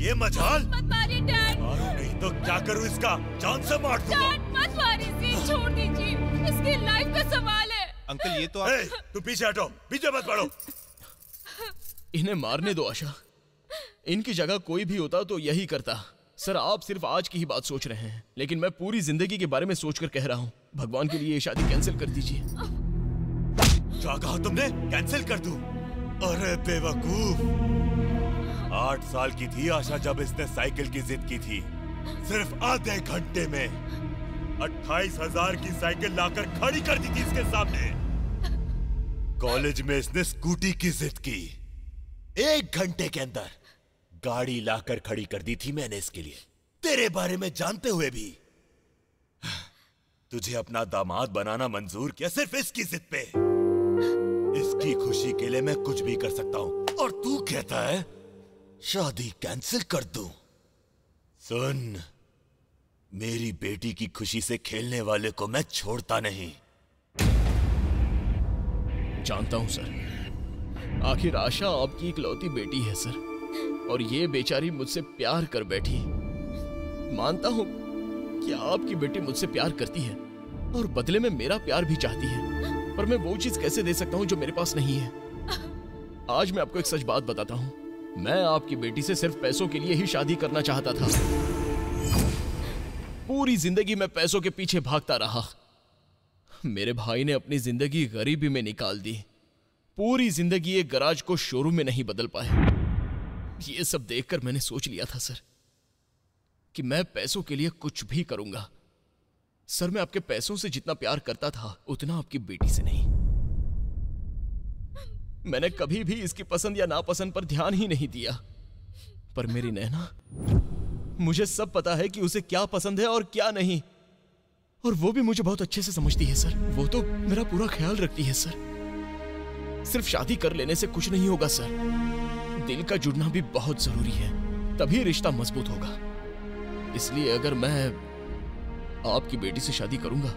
ये मजाल? मत मारिए डैड। मारूं नहीं तो क्या करूं इसका? जान से मार दूंगा। डैड मत मारिए इसे, छोड़ दीजिए, इसकी लाइफ का सवाल है। अंकल ये तो तू पीछे हटो, पीछे मत पड़ो। इन्हें मारने दो आशा। इनकी जगह कोई भी होता तो यही करता। सर आप सिर्फ आज की ही बात सोच रहे हैं, लेकिन मैं पूरी जिंदगी के बारे में सोचकर कह रहा हूँ। भगवान के लिए ये शादी कैंसिल कर दीजिए। क्या कहा तुमने? कैंसिल कर दूं? अरे बेवकूफ, 8 साल की थी आशा जब इसने साइकिल की जिद की थी। सिर्फ आधे घंटे में 28,000 की साइकिल लाकर खड़ी कर दी थी इसके सामने। कॉलेज में इसने स्कूटी की जिद की। 1 घंटे के अंदर गाड़ी लाकर खड़ी कर दी थी मैंने इसके लिए, तेरे बारे में जानते हुए भी। तुझे अपना दामाद बनाना मंजूर किया सिर्फ इसकी जिद पे। इसकी खुशी के लिए मैं कुछ भी कर सकता हूं, और तू कहता है शादी कैंसिल कर दूं। सुन, मेरी बेटी की खुशी से खेलने वाले को मैं छोड़ता नहीं। जानता हूं सर, आखिर आशा आपकी इकलौती बेटी है सर, और ये बेचारी मुझसे प्यार कर बैठी। मानता हूं कि आपकी बेटी मुझसे प्यार करती है और बदले में मेरा प्यार भी चाहती है, पर मैं वो चीज कैसे दे सकता हूं जो मेरे पास नहीं है। आज मैं आपको एक सच बात बताता हूं, मैं आपकी बेटी से सिर्फ पैसों के लिए ही शादी करना चाहता था। पूरी जिंदगी मैं पैसों के पीछे भागता रहा। मेरे भाई ने अपनी जिंदगी गरीबी में निकाल दी। पूरी जिंदगी एक गराज को शोरूम में नहीं बदल पाए। ये सब देखकर मैंने सोच लिया था सर कि मैं पैसों के लिए कुछ भी करूंगा। सर मैं आपके पैसों से जितना प्यार करता था उतना आपकी बेटी से नहीं। मैंने कभी भी इसकी पसंद या नापसंद पर ध्यान ही नहीं दिया। पर मेरी नैना, मुझे सब पता है कि उसे क्या पसंद है और क्या नहीं, और वो भी मुझे बहुत अच्छे से समझती है सर। वो तो मेरा पूरा ख्याल रखती है सर। सिर्फ शादी कर लेने से कुछ नहीं होगा सर, दिल का जुड़ना भी बहुत जरूरी है, तभी रिश्ता मजबूत होगा। इसलिए अगर मैं आपकी बेटी से शादी करूंगा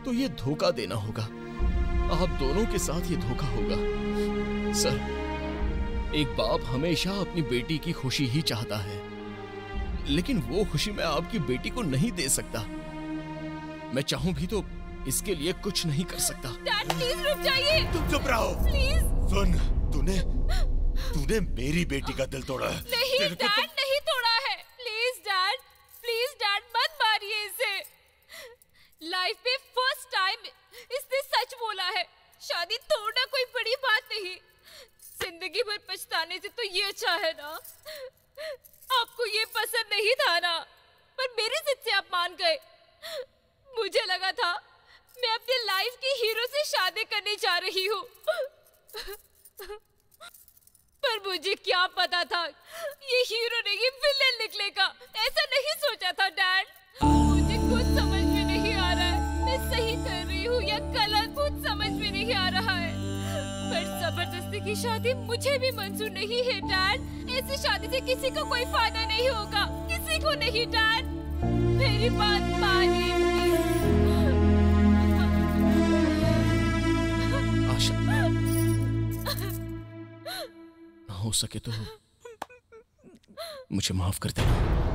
तो ये धोखा देना होगा, आप दोनों के साथ ये धोखा होगा। सर, एक बाप हमेशा अपनी बेटी की खुशी ही चाहता है, लेकिन वो खुशी मैं आपकी बेटी को नहीं दे सकता। मैं चाहूं भी तो इसके लिए कुछ नहीं कर सकता। डैड प्लीज रुक जाइए। तुम चुप रहो प्लीज। सुन, तूने मेरी बेटी का दिल तोड़ा है। नहीं डैड, नहीं तोड़ा है। प्लीज डैड मत मारिए इसे। लाइफ में फर्स्ट टाइम इसने सच बोला है। शादी तोड़ना कोई बड़ी बात नहीं, जिंदगी भर पछताने से तो ये अच्छा है ना। आपको ये पसंद नहीं था ना, पर मेरी जिद से आप मान गए। मुझे लगा था मैं अपनी लाइफ की हीरो से शादी करने जा रही हूँ, पर मुझे क्या पता था ये हीरो नहीं विलेन निकलेगा। ऐसा नहीं सोचा था डैड। मुझे कुछ समझ में नहीं आ रहा है, मैं सही कर रही हूँ या गलत, कुछ समझ में नहीं आ रहा है। पर जबरदस्ती की शादी मुझे भी मंजूर नहीं है डैड। ऐसी शादी से किसी को कोई फायदा नहीं होगा, किसी को नहीं डैड। मेरी बात मानिए। आशा, हो सके तो मुझे माफ कर देना।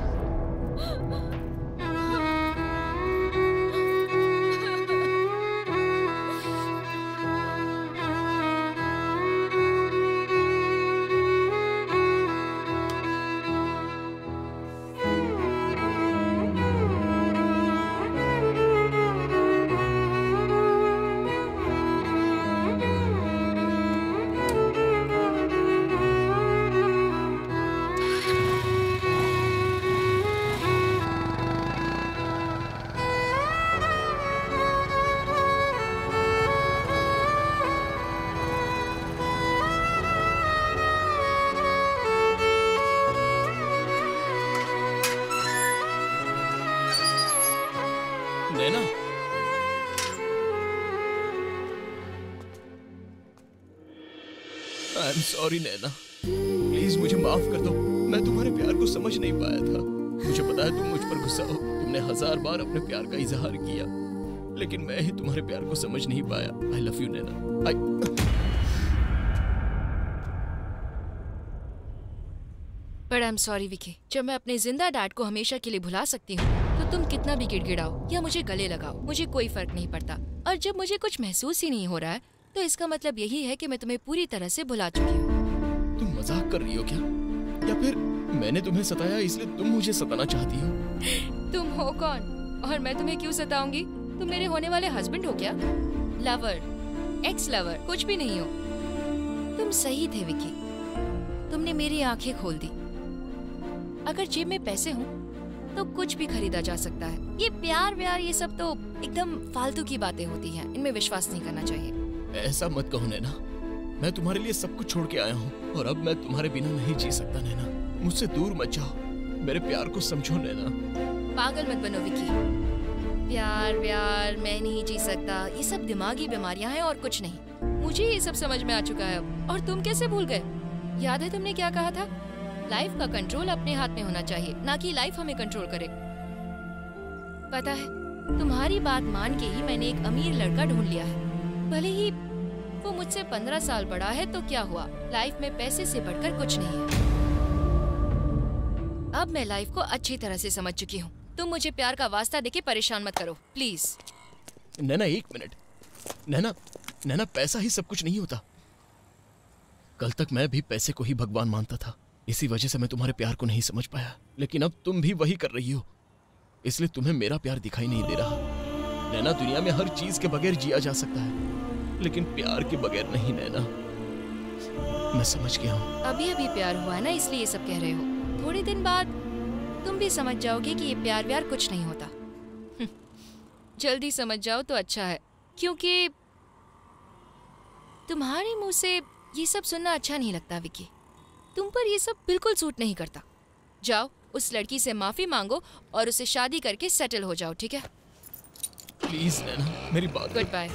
Naina, I am sorry Naina, please मुझे माफ कर दो। मैं तुम्हारे प्यार को समझ नहीं पाया था। मुझे पता है तुम मुझ पर गुस्सा हो, तुमने 1000 बार अपने प्यार का इजहार किया, लेकिन मैं ही तुम्हारे प्यार को समझ नहीं पाया। I love you Naina. But I am sorry Vicky, जब मैं अपने जिंदा डैड को हमेशा के लिए भुला सकती हूँ तो तुम कितना भी गिड़गिड़ाओ या मुझे गले लगाओ, मुझे कोई फर्क नहीं पड़ता। और जब मुझे कुछ महसूस ही नहीं हो रहा है तो इसका मतलब यही है कि मैं तुम्हें पूरी तरह से भुला चुकी हूँ। तुम मजाक कर रही हो क्या? या फिर मैंने तुम्हें सताया इसलिए तुम मुझे सताना चाहती हो? तुम हो कौन और मैं तुम्हें क्यों सताऊंगी? तुम मेरे होने वाले हस्बैंड हो क्या? लवर, एक्स लवर, कुछ भी नहीं हो। तुम सही थे विकी, तुमने मेरी आंखें खोल दी। अगर जेब में पैसे हों तो कुछ भी खरीदा जा सकता है। ये प्यार व्यार ये सब तो एकदम फालतू की बातें होती हैं, इनमें विश्वास नहीं करना चाहिए। ऐसा मत कहो नैना, मैं तुम्हारे लिए सब कुछ छोड़ के आया हूँ और अब मैं तुम्हारे बिना नहीं जी सकता नैना। मुझसे दूर मत जाओ, मेरे प्यार को समझो नैना। पागल मत बनो विकी, प्यार व्यार मैं नहीं जी सकता, ये सब दिमागी बीमारियां हैं और कुछ नहीं। मुझे ये सब समझ में आ चुका है अब। और तुम कैसे भूल गए? याद है तुमने क्या कहा था? लाइफ का कंट्रोल अपने हाथ में होना चाहिए, ना कि लाइफ हमें कंट्रोल करे। पता है, तुम्हारी बात मान के ही मैंने एक अमीर लड़का ढूंढ लिया है। भले ही वो मुझसे 15 साल बड़ा है तो क्या हुआ, लाइफ में पैसे से बढ़कर कुछ नहीं है। अब मैं लाइफ को अच्छी तरह से समझ चुकी हूँ। तुम मुझे प्यार का वास्ता देके परेशान मत करो प्लीज। नैना एक मिनट, नैना पैसा ही सब कुछ नहीं होता। कल तक मैं भी पैसे को ही भगवान मानता था, इसी वजह से मैं तुम्हारे प्यार को नहीं समझ पाया। लेकिन अब तुम भी वही कर रही हो, इसलिए तुम्हें मेरा प्यार दिखाई नहीं दे रहा। नैना, दुनिया में हर चीज के बगैर जिया जा सकता है, लेकिन प्यार के बगैर नहीं नैना। मैं समझ गया हूँ। अभी अभी प्यार हुआ ना, इसलिए ये सब कह रहे हो। थोड़े दिन बाद तुम भी समझ जाओगे कि ये प्यार व्यार कुछ नहीं होता। जल्दी समझ जाओ तो अच्छा है, क्योंकि तुम्हारे मुंह से ये सब सुनना अच्छा नहीं लगता विकी। तुम पर ये सब बिल्कुल सूट नहीं करता। जाओ उस लड़की से माफी मांगो और उसे शादी करके सेटल हो जाओ, ठीक है? प्लीज नैना, मेरी बात। Good bye.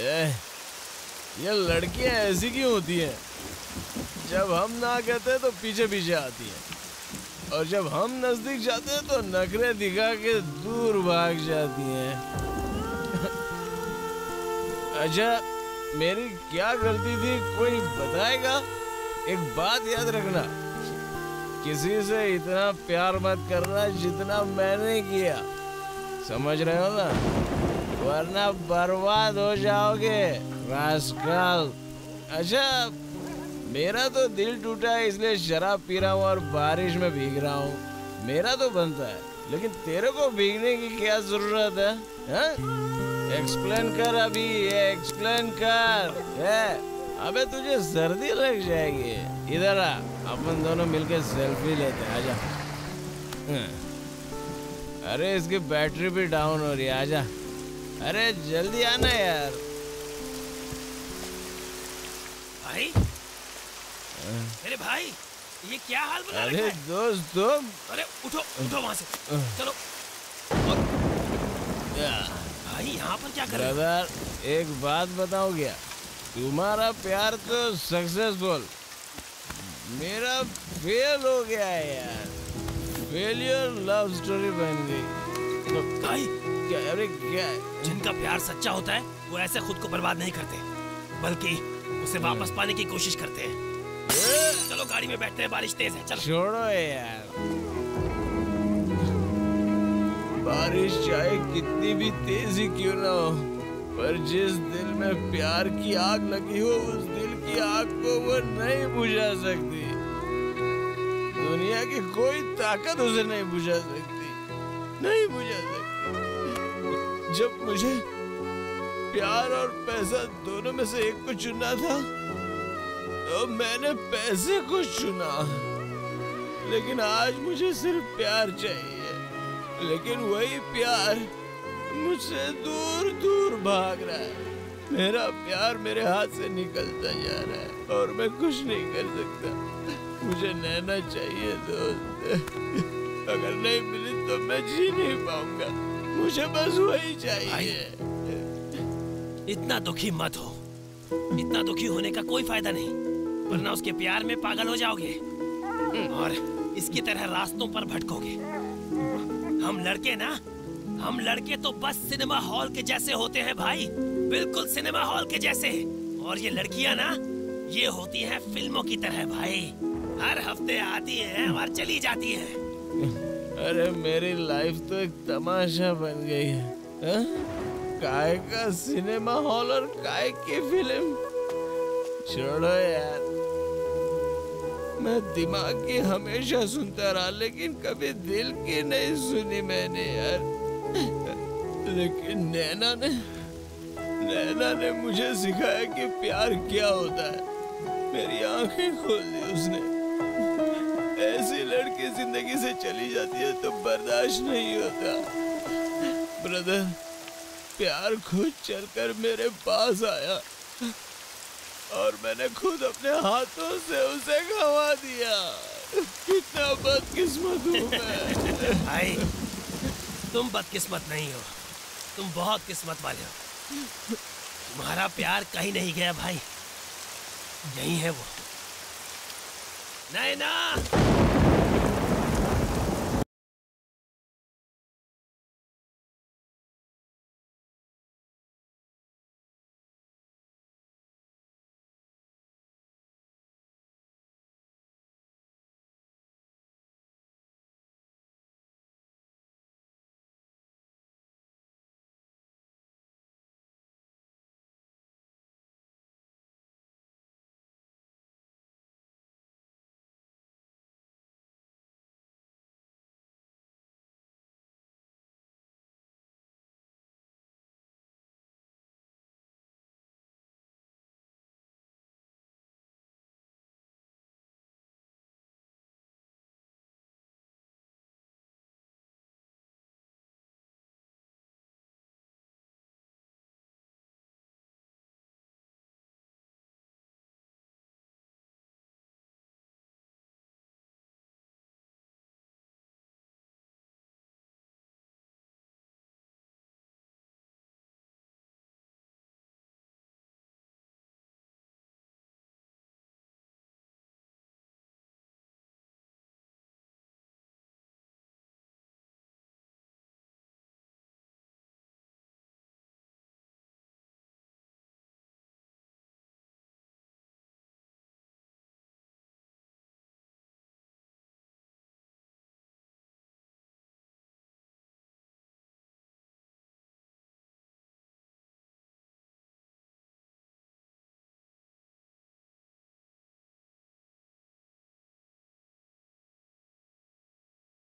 ये लड़कियां ऐसी क्यों होती हैं? जब हम ना कहते तो पीछे पीछे आती हैं और जब हम नजदीक जाते हैं तो नखरे दिखा के दूर भाग जाती हैं। अच्छा, मेरी क्या गलती थी कोई बताएगा? एक बात याद रखना, किसी से इतना प्यार मत करना जितना मैंने किया, समझ रहे हो ना? वरना बर्बाद हो जाओगे रास्कल। अच्छा, मेरा तो दिल टूटा है इसलिए शराब पी रहा हूँ और बारिश में भीग रहा हूँ, मेरा तो बनता है, लेकिन तेरे को भीगने की क्या जरूरत है? एक्सप्लेन कर अभी, एक्सप्लेन कर। अबे तुझे सर्दी लग जाएगी, इधर आ, अपन दोनों मिलकर सेल्फी लेते हैं, आजा। अरे इसकी बैटरी भी डाउन हो रही है, आजा। अरे जल्दी आना यार। भाई, मेरे भाई, ये क्या हाल बना रखा है? अरे दोस्त तुम, अरे उठो उठो वहां से, चलो। भाई यहाँ पर क्या कर रहे हो? ब्रदर, एक बात बताओ क्या? तुम्हारा प्यार तो सक्सेसफुल, मेरा फेल हो गया है यार। फेलियर लव स्टोरी बन गई। भाई, क्या? अरे क्या? जिनका प्यार सच्चा होता है वो ऐसे खुद को बर्बाद नहीं करते, बल्कि उसे वापस पाने की कोशिश करते हैं। चलो गाड़ी में बैठते हैं, बारिश तेज है, चलो। छोड़ो यार, बारिश चाहे कितनी भी तेजी क्यों ना हो, पर जिस दिल में प्यार की आग लगी हो उस दिल की आग को वो नहीं बुझा सकती। दुनिया की कोई ताकत उसे नहीं बुझा सकती, नहीं बुझा सकती। जब मुझे प्यार और पैसा दोनों में से एक को चुनना था तो मैंने पैसे को चुना, लेकिन आज मुझे सिर्फ प्यार चाहिए, लेकिन वही प्यार मुझसे दूर दूर भाग रहा है। मेरा प्यार मेरे हाथ से निकलता जा रहा है और मैं कुछ नहीं कर सकता। मुझे नैना चाहिए दोस्त, अगर नहीं मिली तो मैं जी नहीं पाऊंगा, मुझे बस वही चाहिए। इतना दुखी मत हो, इतना दुखी होने का कोई फायदा नहीं, वरना उसके प्यार में पागल हो जाओगे और इसकी तरह रास्तों पर भटकोगे। हम लड़के तो बस सिनेमा हॉल के जैसे होते हैं भाई, बिल्कुल सिनेमा हॉल के जैसे। और ये लड़कियां ना, ये होती हैं फिल्मों की तरह भाई, हर हफ्ते आती हैं और चली जाती हैं। अरे मेरी लाइफ तो एक तमाशा बन गई है, हा? काय का सिनेमा हॉल और काय की फिल्म। छोड़ो यार, मैं दिमाग की हमेशा सुनता रहा, लेकिन कभी दिल की नहीं सुनी मैंने यार। लेकिन नैना ने मुझे सिखाया कि प्यार क्या होता है। मेरी आंखें खोल दी उसने। ऐसी लड़की जिंदगी से चली जाती है तो बर्दाश्त नहीं होता। ब्रदर, प्यार खुद चलकर मेरे पास आया और मैंने खुद अपने हाथों से उसे गंवा दिया। कितना बदकिस्मत हूँ मैं। भाई, तुम बदकिस्मत नहीं हो, तुम बहुत किस्मत वाले हो। तुम्हारा प्यार कहीं नहीं गया भाई, यही है वो। नैना।